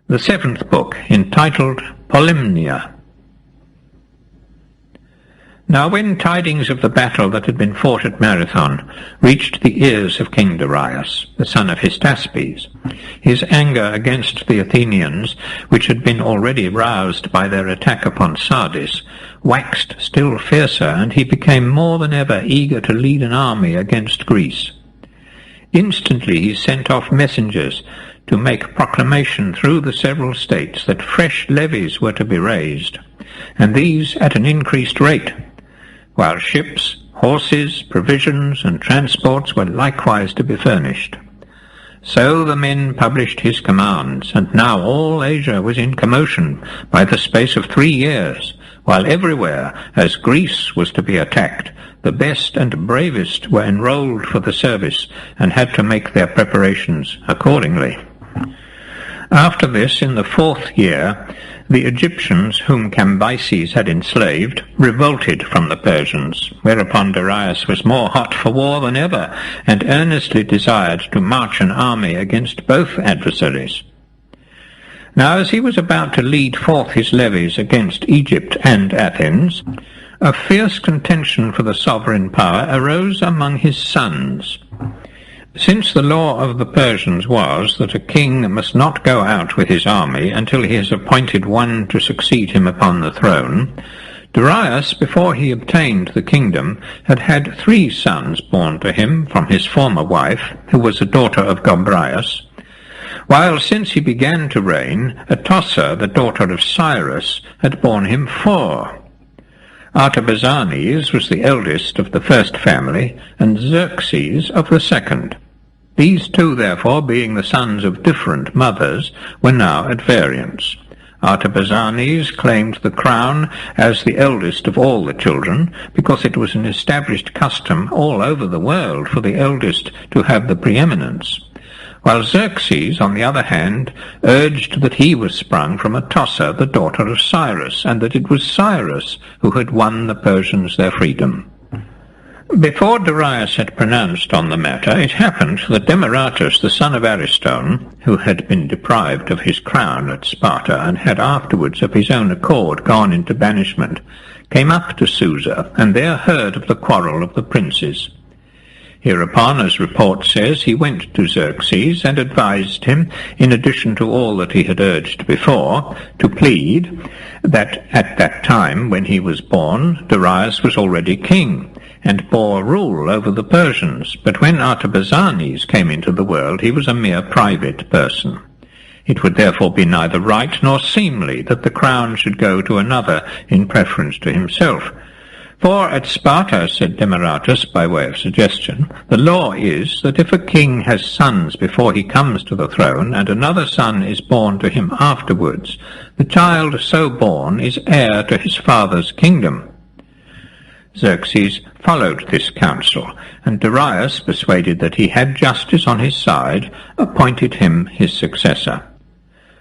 The seventh book, entitled Polymnia. Now when tidings of the battle that had been fought at Marathon reached the ears of King Darius, the son of Hystaspes, his anger against the Athenians, which had been already roused by their attack upon Sardis, waxed still fiercer, and he became more than ever eager to lead an army against Greece. Instantly he sent off messengers to make proclamation through the several states that fresh levies were to be raised, and these at an increased rate, while ships, horses, provisions, and transports were likewise to be furnished. So the men published his commands, and now all Asia was in commotion by the space of 3 years, while everywhere, as Greece was to be attacked, the best and bravest were enrolled for the service, and had to make their preparations accordingly. After this, in the 4th year, the Egyptians, whom Cambyses had enslaved, revolted from the Persians, whereupon Darius was more hot for war than ever, and earnestly desired to march an army against both adversaries. Now as he was about to lead forth his levies against Egypt and Athens, a fierce contention for the sovereign power arose among his sons. Since the law of the Persians was that a king must not go out with his army until he has appointed one to succeed him upon the throne, Darius, before he obtained the kingdom, had had 3 sons born to him from his former wife, who was a daughter of Gobryas, while since he began to reign, Atossa, the daughter of Cyrus, had borne him 4. Artabanus was the eldest of the first family, and Xerxes of the second. These 2, therefore, being the sons of different mothers, were now at variance. Artabanus claimed the crown as the eldest of all the children, because it was an established custom all over the world for the eldest to have the preeminence, while Xerxes, on the other hand, urged that he was sprung from Atossa, the daughter of Cyrus, and that it was Cyrus who had won the Persians their freedom. Before Darius had pronounced on the matter, it happened that Demaratus, the son of Ariston, who had been deprived of his crown at Sparta, and had afterwards of his own accord gone into banishment, came up to Susa, and there heard of the quarrel of the princes. Hereupon, as report says, he went to Xerxes and advised him, in addition to all that he had urged before, to plead that at that time when he was born, Darius was already king, and bore rule over the Persians, but when Artabanus came into the world, he was a mere private person. It would therefore be neither right nor seemly that the crown should go to another in preference to himself. For at Sparta, said Demaratus by way of suggestion, the law is that if a king has sons before he comes to the throne, and another son is born to him afterwards, the child so born is heir to his father's kingdom. Xerxes followed this counsel, and Darius, persuaded that he had justice on his side, appointed him his successor.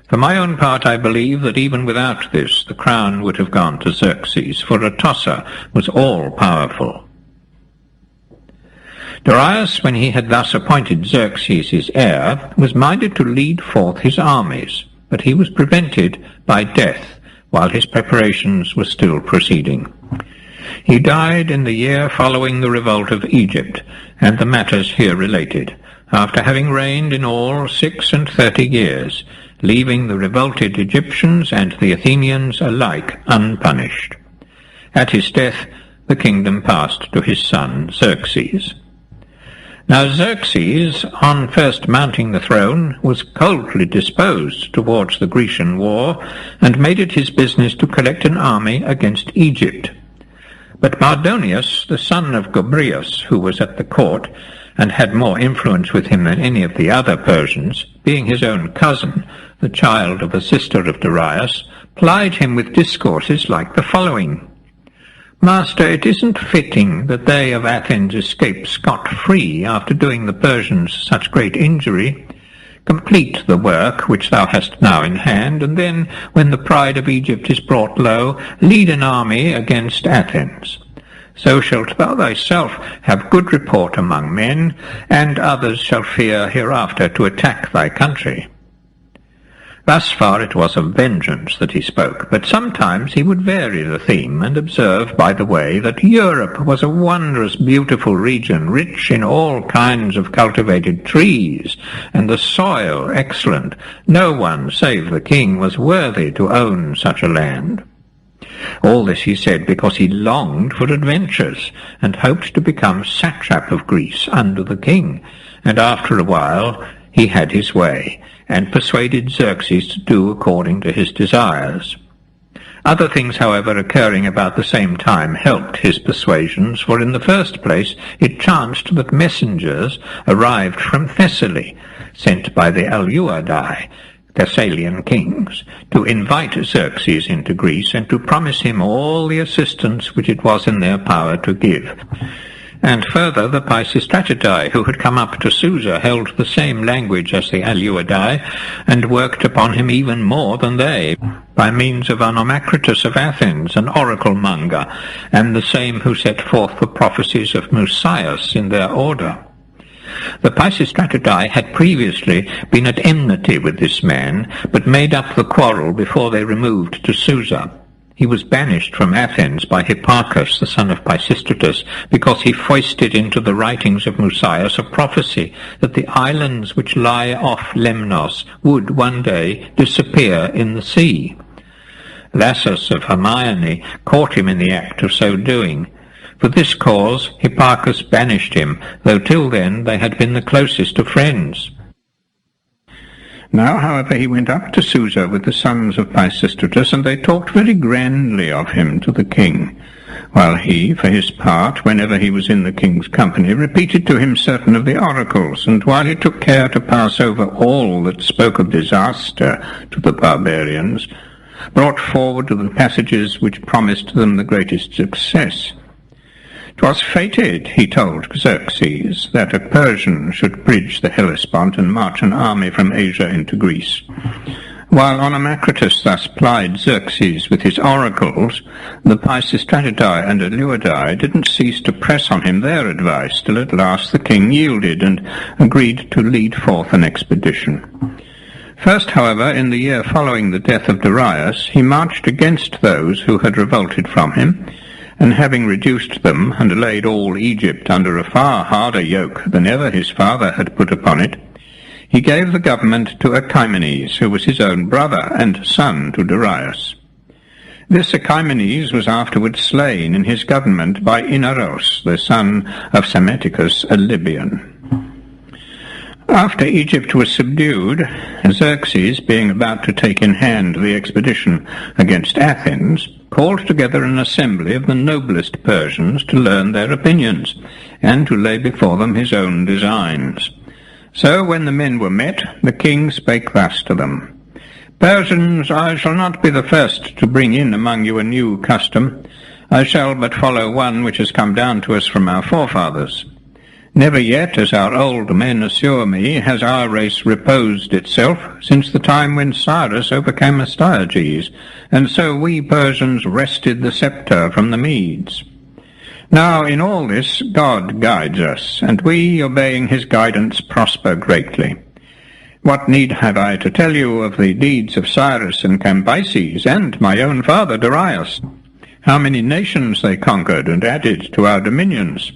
For my own part, I believe that even without this, the crown would have gone to Xerxes, for Atossa was all-powerful. Darius, when he had thus appointed Xerxes his heir, was minded to lead forth his armies, but he was prevented by death while his preparations were still proceeding. He died in the year following the revolt of Egypt, and the matters here related, after having reigned in all 36 years, leaving the revolted Egyptians and the Athenians alike unpunished. At his death, the kingdom passed to his son Xerxes. Now Xerxes, on first mounting the throne, was coldly disposed towards the Grecian war, and made it his business to collect an army against Egypt. But Mardonius, the son of Gobryas, who was at the court, and had more influence with him than any of the other Persians, being his own cousin, the child of a sister of Darius, plied him with discourses like the following. Master, it isn't fitting that they of Athens escape scot-free after doing the Persians such great injury. Complete the work which thou hast now in hand, and then, when the pride of Egypt is brought low, lead an army against Athens. So shalt thou thyself have good report among men, and others shall fear hereafter to attack thy country. Thus far it was of vengeance that he spoke, but sometimes he would vary the theme and observe by the way that Europe was a wondrous beautiful region, rich in all kinds of cultivated trees, and the soil excellent. No one save the king was worthy to own such a land. All this he said because he longed for adventures, and hoped to become satrap of Greece under the king, and after a while he had his way, and persuaded Xerxes to do according to his desires. Other things, however, occurring about the same time helped his persuasions, for in the first place it chanced that messengers arrived from Thessaly, sent by the Aleuadae, Thessalian kings, to invite Xerxes into Greece and to promise him all the assistance which it was in their power to give. And further, the Pisistratidae, who had come up to Susa, held the same language as the Aleuadae, and worked upon him even more than they, by means of Onomacritus of Athens, an oracle-monger, and the same who set forth the prophecies of Musaeus in their order. The Pisistratidae had previously been at enmity with this man, but made up the quarrel before they removed to Susa. He was banished from Athens by Hipparchus, the son of Pisistratus, because he foisted into the writings of Musaeus a prophecy that the islands which lie off Lemnos would one day disappear in the sea. Lassus of Hermione caught him in the act of so doing. For this cause Hipparchus banished him, though till then they had been the closest of friends. Now, however, he went up to Susa with the sons of Pisistratus, and they talked very grandly of him to the king, while he, for his part, whenever he was in the king's company, repeated to him certain of the oracles, and while he took care to pass over all that spoke of disaster to the barbarians, brought forward the passages which promised them the greatest success. 'Twas fated, he told Xerxes, that a Persian should bridge the Hellespont and march an army from Asia into Greece. While Onomacritus thus plied Xerxes with his oracles, the Pisistratidae and Aleuadae didn't cease to press on him their advice, till at last the king yielded and agreed to lead forth an expedition. First, however, in the year following the death of Darius, he marched against those who had revolted from him, and having reduced them, and laid all Egypt under a far harder yoke than ever his father had put upon it, he gave the government to Achaemenes, who was his own brother and son to Darius. This Achaemenes was afterwards slain in his government by Inaros, the son of Psammetichus, a Libyan. After Egypt was subdued, Xerxes, being about to take in hand the expedition against Athens, called together an assembly of the noblest Persians to learn their opinions, and to lay before them his own designs. So when the men were met, the king spake thus to them: Persians, I shall not be the first to bring in among you a new custom. I shall but follow one which has come down to us from our forefathers. Never yet, as our old men assure me, has our race reposed itself since the time when Cyrus overcame Astyages, and so we Persians wrested the sceptre from the Medes. Now in all this God guides us, and we, obeying his guidance, prosper greatly. What need have I to tell you of the deeds of Cyrus and Cambyses, and my own father Darius? How many nations they conquered and added to our dominions.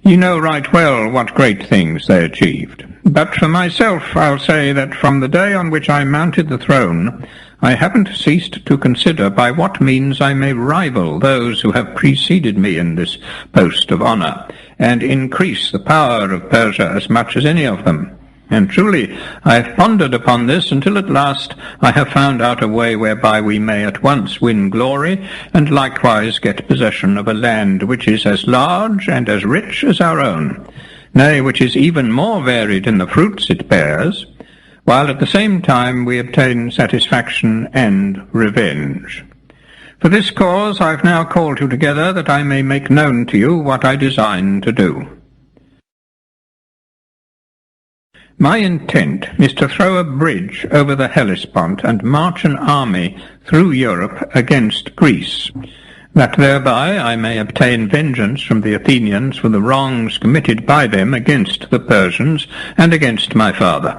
Ye know right well what great things they achieved. But for myself I'll say that from the day on which I mounted the throne, I haven't ceased to consider by what means I may rival those who have preceded me in this post of honour, and increase the power of Persia as much as any of them. And truly I have pondered upon this until at last I have found out a way whereby we may at once win glory, and likewise get possession of a land which is as large and as rich as our own, nay, which is even more varied in the fruits it bears, while at the same time we obtain satisfaction and revenge. For this cause I have now called you together, that I may make known to you what I design to do. My intent is to throw a bridge over the Hellespont and march an army through Europe against Greece, that thereby I may obtain vengeance from the Athenians for the wrongs committed by them against the Persians and against my father.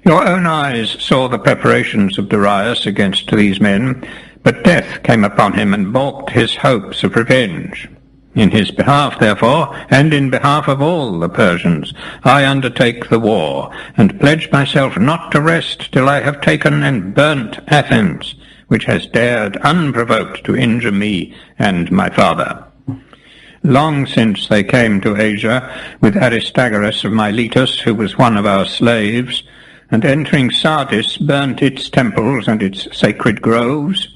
Your own eyes saw the preparations of Darius against these men, but death came upon him and balked his hopes of revenge. In his behalf, therefore, and in behalf of all the Persians, I undertake the war, and pledge myself not to rest till I have taken and burnt Athens, which has dared unprovoked to injure me and my father. Long since they came to Asia with Aristagoras of Miletus, who was one of our slaves, and entering Sardis burnt its temples and its sacred groves.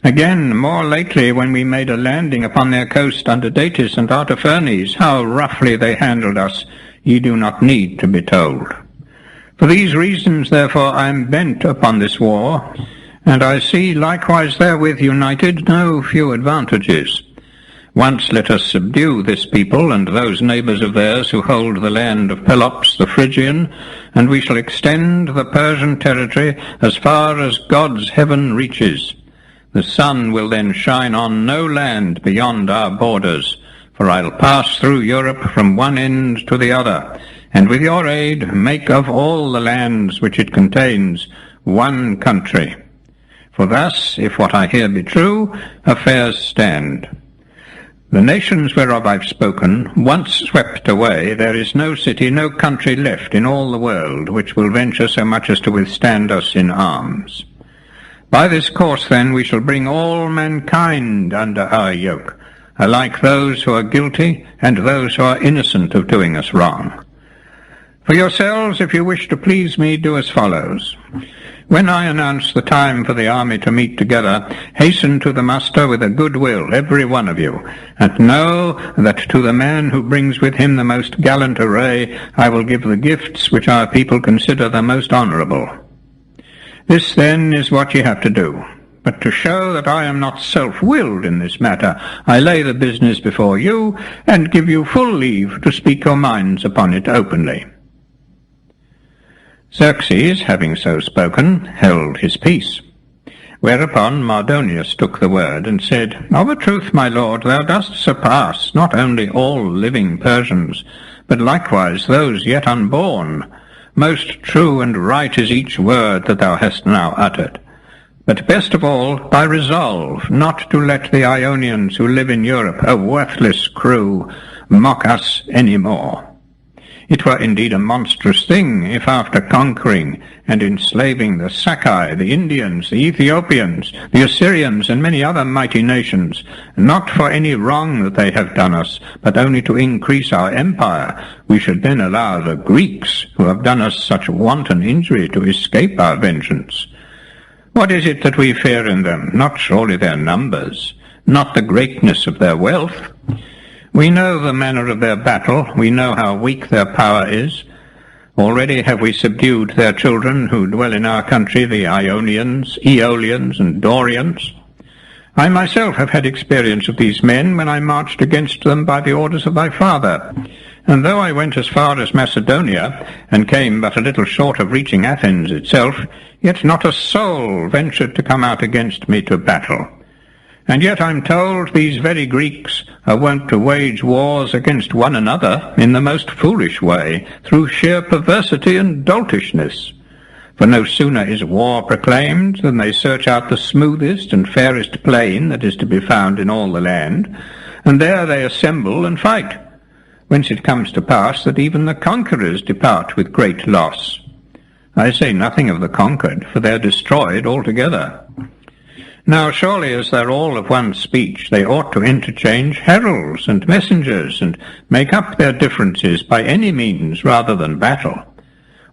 Again, more lately, when we made a landing upon their coast under Datis and Artabanus, how roughly they handled us, ye do not need to be told. For these reasons, therefore, I am bent upon this war, and I see likewise therewith united no few advantages. Once let us subdue this people and those neighbours of theirs who hold the land of Pelops the Phrygian, and we shall extend the Persian territory as far as God's heaven reaches. The sun will then shine on no land beyond our borders, for I'll pass through Europe from one end to the other, and with your aid make of all the lands which it contains one country. For thus, if what I hear be true, affairs stand. The nations whereof I've spoken, once swept away, there is no city, no country left in all the world which will venture so much as to withstand us in arms. By this course, then, we shall bring all mankind under our yoke, alike those who are guilty and those who are innocent of doing us wrong. For yourselves, if you wish to please me, do as follows. When I announce the time for the army to meet together, hasten to the muster with a good will, every one of you, and know that to the man who brings with him the most gallant array, I will give the gifts which our people consider the most honourable. This, then, is what ye have to do. But to show that I am not self-willed in this matter, I lay the business before you, and give you full leave to speak your minds upon it openly. Xerxes, having so spoken, held his peace. Whereupon Mardonius took the word, and said, Of a truth, my lord, thou dost surpass not only all living Persians, but likewise those yet unborn. Most true and right is each word that thou hast now uttered. But best of all, thy resolve not to let the Ionians who live in Europe, a worthless crew, mock us any more. It were indeed a monstrous thing if after conquering and enslaving the Sacae, the Indians, the Ethiopians, the Assyrians, and many other mighty nations, not for any wrong that they have done us, but only to increase our empire, we should then allow the Greeks, who have done us such wanton injury, to escape our vengeance. What is it that we fear in them? Not surely their numbers, not the greatness of their wealth. We know the manner of their battle, we know how weak their power is. Already have we subdued their children who dwell in our country, the Ionians, Aeolians, and Dorians. I myself have had experience of these men when I marched against them by the orders of thy father. And though I went as far as Macedonia, and came but a little short of reaching Athens itself, yet not a soul ventured to come out against me to battle. And yet I'm told these very Greeks are wont to wage wars against one another in the most foolish way, through sheer perversity and doltishness. For no sooner is war proclaimed than they search out the smoothest and fairest plain that is to be found in all the land, and there they assemble and fight, whence it comes to pass that even the conquerors depart with great loss. I say nothing of the conquered, for they are destroyed altogether. Now surely, as they're all of one speech, they ought to interchange heralds and messengers, and make up their differences by any means rather than battle.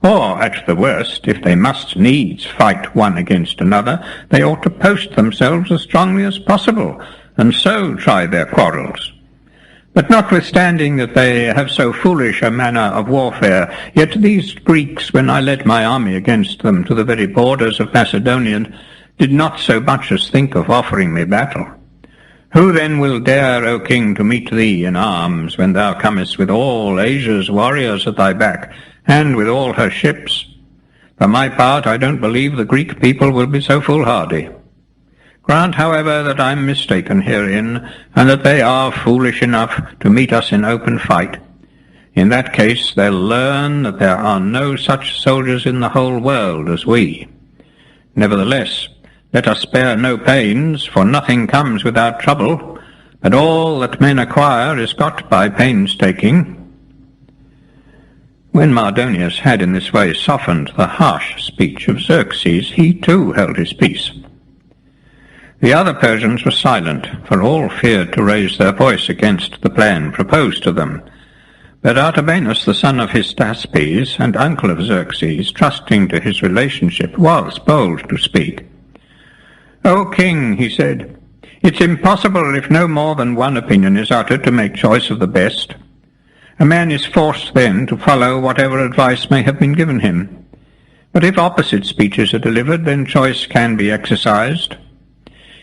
Or, at the worst, if they must needs fight one against another, they ought to post themselves as strongly as possible, and so try their quarrels. But notwithstanding that they have so foolish a manner of warfare, yet these Greeks, when I led my army against them to the very borders of Macedonia, did not so much as think of offering me battle. Who then will dare, O king, to meet thee in arms, when thou comest with all Asia's warriors at thy back, and with all her ships? For my part, I don't believe the Greek people will be so foolhardy. Grant, however, that I'm mistaken herein, and that they are foolish enough to meet us in open fight. In that case they'll learn that there are no such soldiers in the whole world as we. Nevertheless, let us spare no pains, for nothing comes without trouble, but all that men acquire is got by painstaking." When Mardonius had in this way softened the harsh speech of Xerxes, he too held his peace. The other Persians were silent, for all feared to raise their voice against the plan proposed to them. But Artabanus, the son of Hystaspes and uncle of Xerxes, trusting to his relationship, was bold to speak. "O king," he said, "it's impossible, if no more than one opinion is uttered, to make choice of the best. A man is forced then to follow whatever advice may have been given him. But if opposite speeches are delivered, then choice can be exercised.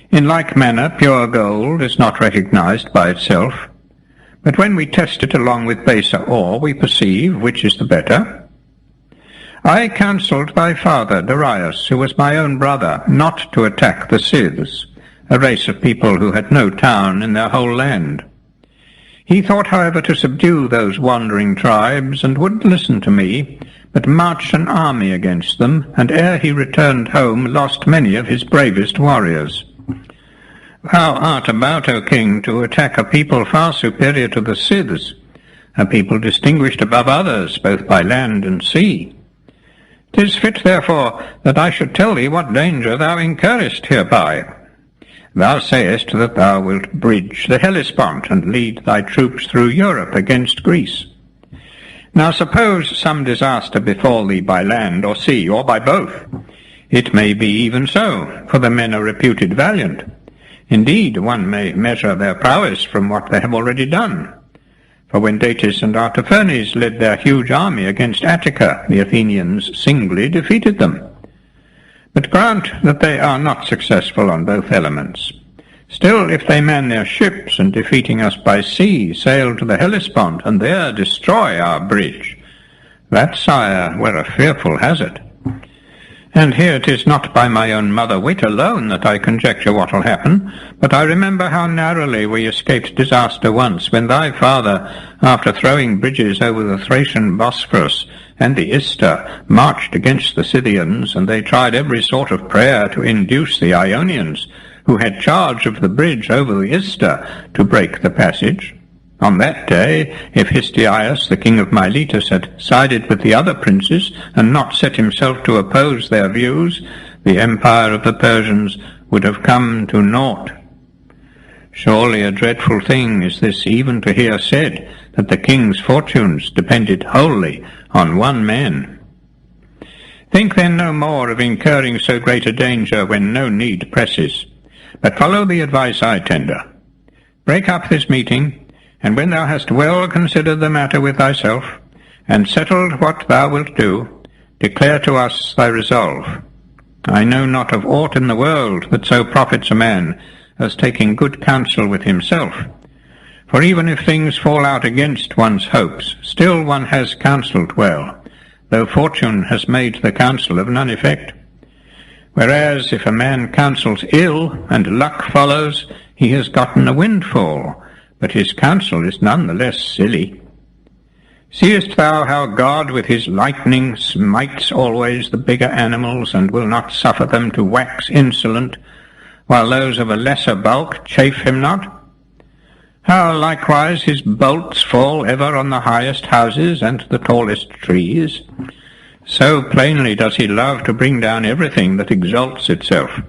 In like manner, pure gold is not recognized by itself, but when we test it along with baser ore, we perceive which is the better. I counselled thy father, Darius, who was my own brother, not to attack the Scyths, a race of people who had no town in their whole land. He thought, however, to subdue those wandering tribes, and wouldn't listen to me, but marched an army against them, and ere he returned home lost many of his bravest warriors. Thou art about, O king, to attack a people far superior to the Scyths, a people distinguished above others, both by land and sea. 'Tis fit, therefore, that I should tell thee what danger thou incurrest hereby. Thou sayest that thou wilt bridge the Hellespont, and lead thy troops through Europe against Greece. Now suppose some disaster befall thee by land or sea, or by both. It may be even so, for the men are reputed valiant. Indeed, one may measure their prowess from what they have already done. For when Datis and Artabanus led their huge army against Attica, the Athenians singly defeated them. But grant that they are not successful on both elements. Still, if they man their ships, and defeating us by sea, sail to the Hellespont, and there destroy our bridge, that, sire, were a fearful hazard. And here 'tis not by my own mother wit alone that I conjecture what'll happen, but I remember how narrowly we escaped disaster once, when thy father, after throwing bridges over the Thracian Bosphorus and the Ister, marched against the Scythians, and they tried every sort of prayer to induce the Ionians, who had charge of the bridge over the Ister, to break the passage. On that day, if Histiaeus, the king of Miletus, had sided with the other princes, and not set himself to oppose their views, the empire of the Persians would have come to naught. Surely a dreadful thing is this even to hear said, that the king's fortunes depended wholly on one man. Think then no more of incurring so great a danger when no need presses, but follow the advice I tender. Break up this meeting, and when thou hast well considered the matter with thyself, and settled what thou wilt do, declare to us thy resolve. I know not of aught in the world that so profits a man as taking good counsel with himself. For even if things fall out against one's hopes, still one has counselled well, though fortune has made the counsel of none effect. Whereas if a man counsels ill, and luck follows, he has gotten a windfall, but his counsel is none the less silly. Seest thou how God with his lightning smites always the bigger animals, and will not suffer them to wax insolent, while those of a lesser bulk chafe him not? How likewise his bolts fall ever on the highest houses and the tallest trees? So plainly does he love to bring down everything that exalts itself.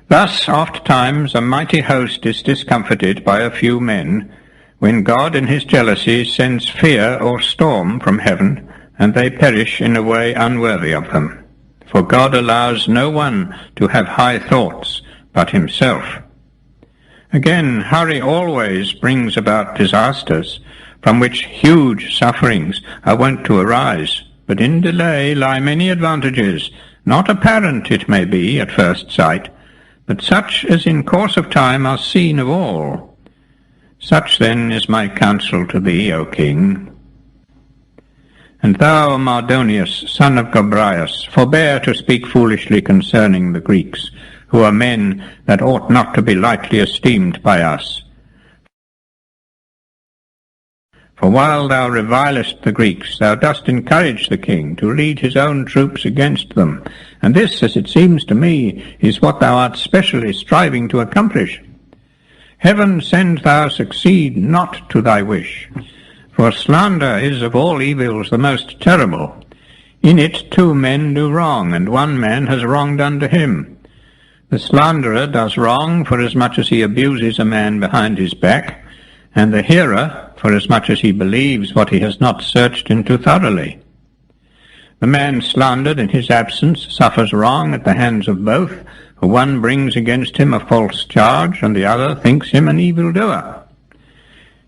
Thus oft times a mighty host is discomfited by a few men, when God in his jealousy sends fear or storm from heaven, and they perish in a way unworthy of them. For God allows no one to have high thoughts but himself. Again, hurry always brings about disasters, from which huge sufferings are wont to arise, but in delay lie many advantages, not apparent, it may be, at first sight, but such as in course of time are seen of all. Such then is my counsel to thee, O king. And thou, Mardonius, son of Gobryas, forbear to speak foolishly concerning the Greeks, who are men that ought not to be lightly esteemed by us. For while thou revilest the Greeks, thou dost encourage the king to lead his own troops against them. And this, as it seems to me, is what thou art specially striving to accomplish. Heaven send thou succeed not to thy wish, for slander is of all evils the most terrible. In it 2 men do wrong, and 1 man has wronged unto him. The slanderer does wrong forasmuch as he abuses a man behind his back, and the hearer forasmuch as he believes what he has not searched into thoroughly. The man slandered in his absence suffers wrong at the hands of both, for one brings against him a false charge, and the other thinks him an evildoer.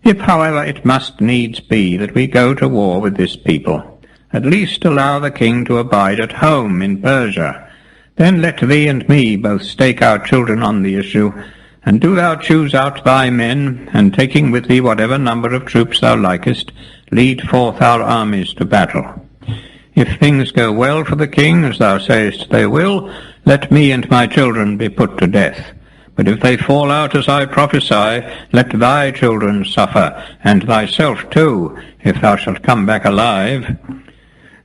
If, however, it must needs be that we go to war with this people, at least allow the king to abide at home in Persia. Then let thee and me both stake our children on the issue, and do thou choose out thy men, and taking with thee whatever number of troops thou likest, lead forth our armies to battle. If things go well for the king, as thou sayest they will, let me and my children be put to death. But if they fall out as I prophesy, let thy children suffer, and thyself too, if thou shalt come back alive.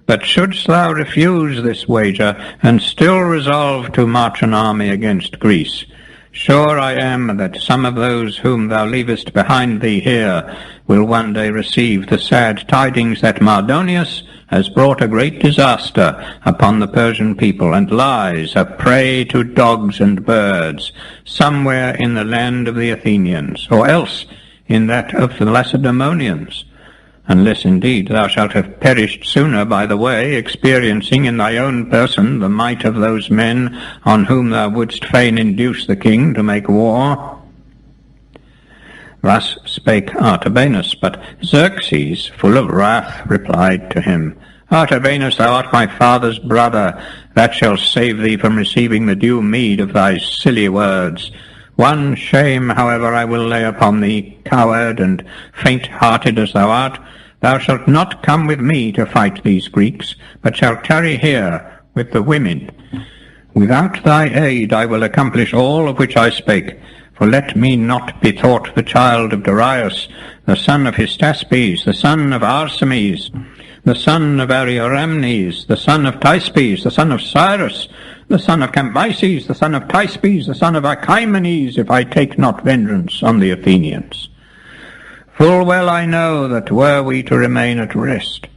But shouldst thou refuse this wager, and still resolve to march an army against Greece, sure I am that some of those whom thou leavest behind thee here will one day receive the sad tidings that Mardonius has brought a great disaster upon the Persian people, and lies a prey to dogs and birds, somewhere in the land of the Athenians, or else in that of the Lacedaemonians, unless indeed thou shalt have perished sooner by the way, experiencing in thy own person the might of those men on whom thou wouldst fain induce the king to make war. Thus spake Artabanus, but Xerxes, full of wrath, replied to him, Artabanus, thou art my father's brother, that shall save thee from receiving the due meed of thy silly words. One shame, however, I will lay upon thee, coward and faint-hearted as thou art. Thou shalt not come with me to fight these Greeks, but shalt tarry here with the women. Without thy aid I will accomplish all of which I spake. For let me not be thought the child of Darius, the son of Hystaspes, the son of Arsames, the son of Arioramnes, the son of Thyspes, the son of Cyrus, the son of Cambyses, the son of Thyspes, the son of Achaemenes, if I take not vengeance on the Athenians. Full well I know that were we to remain at rest,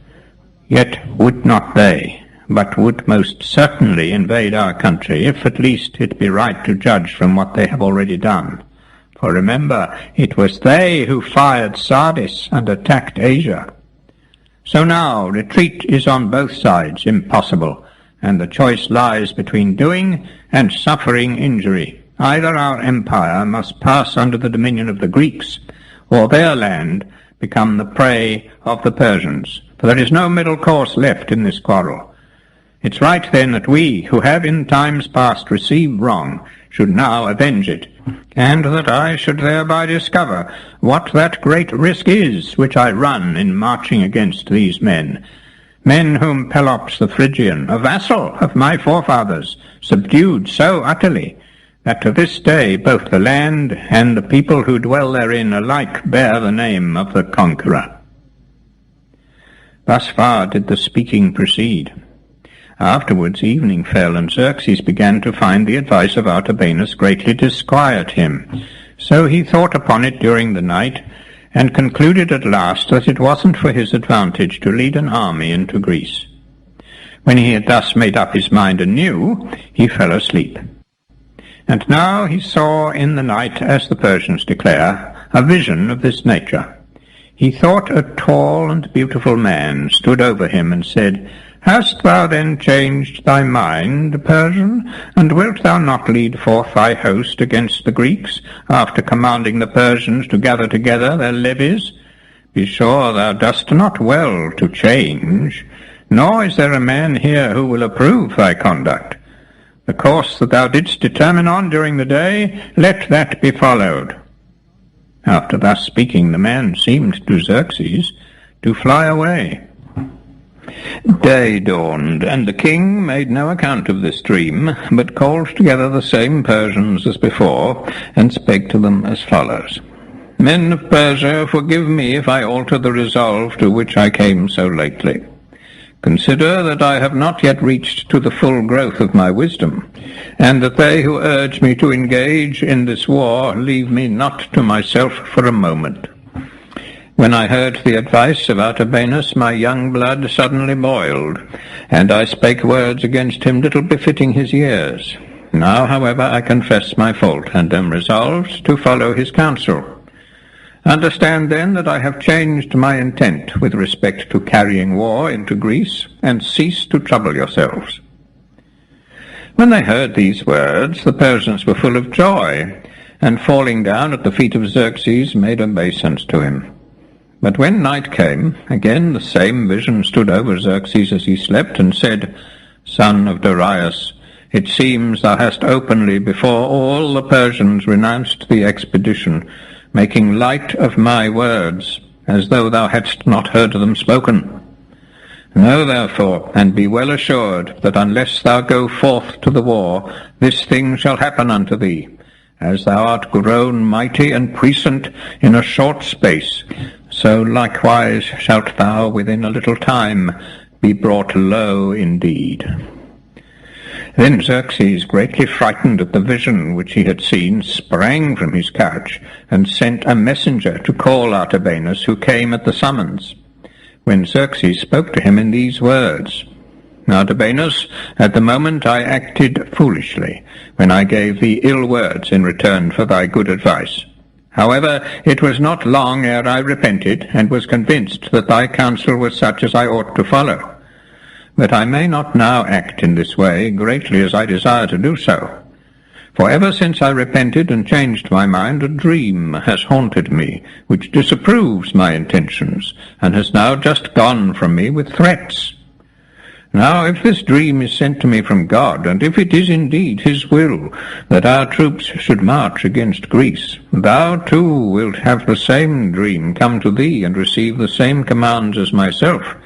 yet would not they, but would most certainly invade our country, if at least it be right to judge from what they have already done. For remember, it was they who fired Sardis and attacked Asia. So now retreat is on both sides impossible, and the choice lies between doing and suffering injury. Either our empire must pass under the dominion of the Greeks, or their land become the prey of the Persians, for there is no middle course left in this quarrel. It's right, then, that we, who have in times past received wrong, should now avenge it, and that I should thereby discover what that great risk is which I run in marching against these men whom Pelops the Phrygian, a vassal of my forefathers, subdued so utterly, that to this day both the land and the people who dwell therein alike bear the name of the conqueror. Thus far did the speaking proceed. Afterwards evening fell, and Xerxes began to find the advice of Artabanus greatly disquiet him. So he thought upon it during the night, and concluded at last that it wasn't for his advantage to lead an army into Greece. When he had thus made up his mind anew, he fell asleep. And now he saw in the night, as the Persians declare, a vision of this nature. He thought a tall and beautiful man stood over him and said, Hast thou then changed thy mind, Persian, and wilt thou not lead forth thy host against the Greeks, after commanding the Persians to gather together their levies? Be sure thou dost not well to change, nor is there a man here who will approve thy conduct. The course that thou didst determine on during the day, let that be followed. After thus speaking, the man seemed to Xerxes to fly away. Day dawned, and the king made no account of this dream, but called together the same Persians as before, and spake to them as follows. Men of Persia, forgive me if I alter the resolve to which I came so lately. Consider that I have not yet reached to the full growth of my wisdom, and that they who urge me to engage in this war leave me not to myself for a moment. When I heard the advice of Artabanus, my young blood suddenly boiled, and I spake words against him little befitting his years. Now, however, I confess my fault, and am resolved to follow his counsel. Understand, then, that I have changed my intent with respect to carrying war into Greece, and cease to trouble yourselves. When they heard these words, the Persians were full of joy, and falling down at the feet of Xerxes, made obeisance to him. But when night came, again the same vision stood over Xerxes as he slept, and said, Son of Darius, it seems thou hast openly before all the Persians renounced the expedition, making light of my words, as though thou hadst not heard them spoken. Know therefore, and be well assured, that unless thou go forth to the war, this thing shall happen unto thee, as thou art grown mighty and puissant in a short space, so likewise shalt thou within a little time be brought low indeed. Then Xerxes, greatly frightened at the vision which he had seen, sprang from his couch, and sent a messenger to call Artabanus, who came at the summons. When Xerxes spoke to him in these words, Artabanus, at the moment I acted foolishly, when I gave thee ill words in return for thy good advice. However, it was not long ere I repented, and was convinced that thy counsel was such as I ought to follow. But I may not now act in this way, greatly as I desire to do so. For ever since I repented and changed my mind, a dream has haunted me, which disapproves my intentions, and has now just gone from me with threats. Now, if this dream is sent to me from God, and if it is indeed his will that our troops should march against Greece, thou too wilt have the same dream come to thee, and receive the same commands as myself.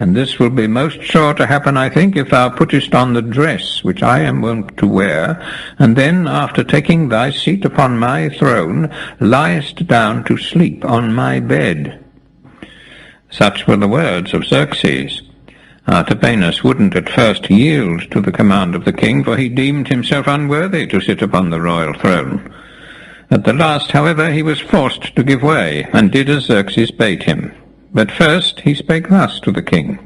And this will be most sure to happen, I think, if thou puttest on the dress which I am wont to wear, and then, after taking thy seat upon my throne, liest down to sleep on my bed. Such were the words of Xerxes. Artabanus wouldn't at first yield to the command of the king, for he deemed himself unworthy to sit upon the royal throne. At the last, however, he was forced to give way, and did as Xerxes bade him. But first he spake thus to the king.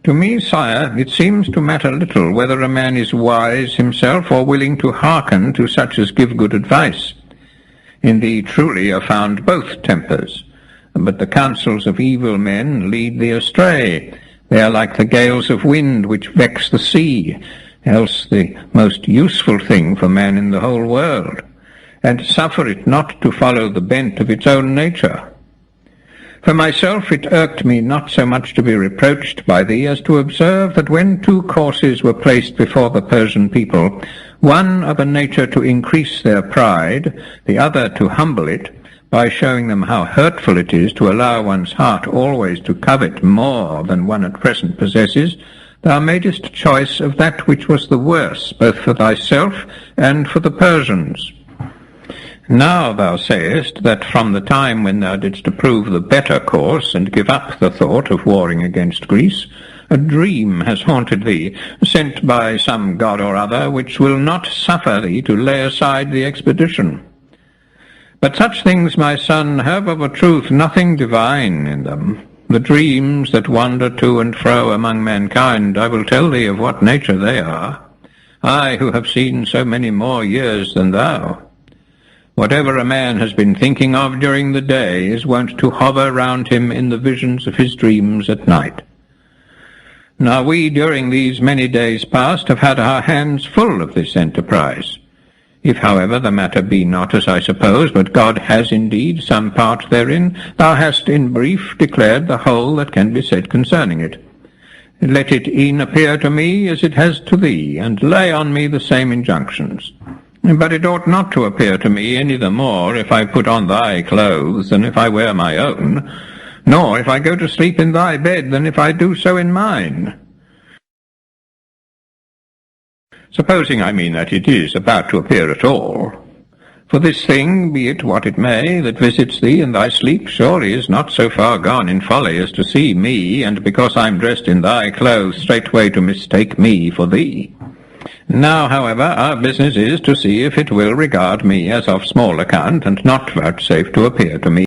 To me, sire, it seems to matter little whether a man is wise himself, or willing to hearken to such as give good advice. In thee truly are found both tempers, but the counsels of evil men lead thee astray. They are like the gales of wind which vex the sea, else the most useful thing for man in the whole world, and suffer it not to follow the bent of its own nature. For myself it irked me not so much to be reproached by thee as to observe that when two courses were placed before the Persian people, one of a nature to increase their pride, the other to humble it, by showing them how hurtful it is to allow one's heart always to covet more than one at present possesses, thou madest choice of that which was the worse, both for thyself and for the Persians. Now thou sayest that from the time when thou didst approve the better course, and give up the thought of warring against Greece, a dream has haunted thee, sent by some god or other, which will not suffer thee to lay aside the expedition. But such things, my son, have of a truth nothing divine in them. The dreams that wander to and fro among mankind, I will tell thee of what nature they are, I who have seen so many more years than thou. Whatever a man has been thinking of during the day is wont to hover round him in the visions of his dreams at night. Now we, during these many days past, have had our hands full of this enterprise. If, however, the matter be not as I suppose, but God has indeed some part therein, thou hast in brief declared the whole that can be said concerning it. Let it e'en appear to me as it has to thee, and lay on me the same injunctions. But it ought not to appear to me any the more if I put on thy clothes than if I wear my own, nor if I go to sleep in thy bed than if I do so in mine. Supposing, I mean, that it is about to appear at all. For this thing, be it what it may, that visits thee in thy sleep, surely is not so far gone in folly as to see me, and because I'm dressed in thy clothes, straightway to mistake me for thee. Now, however, our business is to see if it will regard me as of small account, and not vouchsafe to appear to me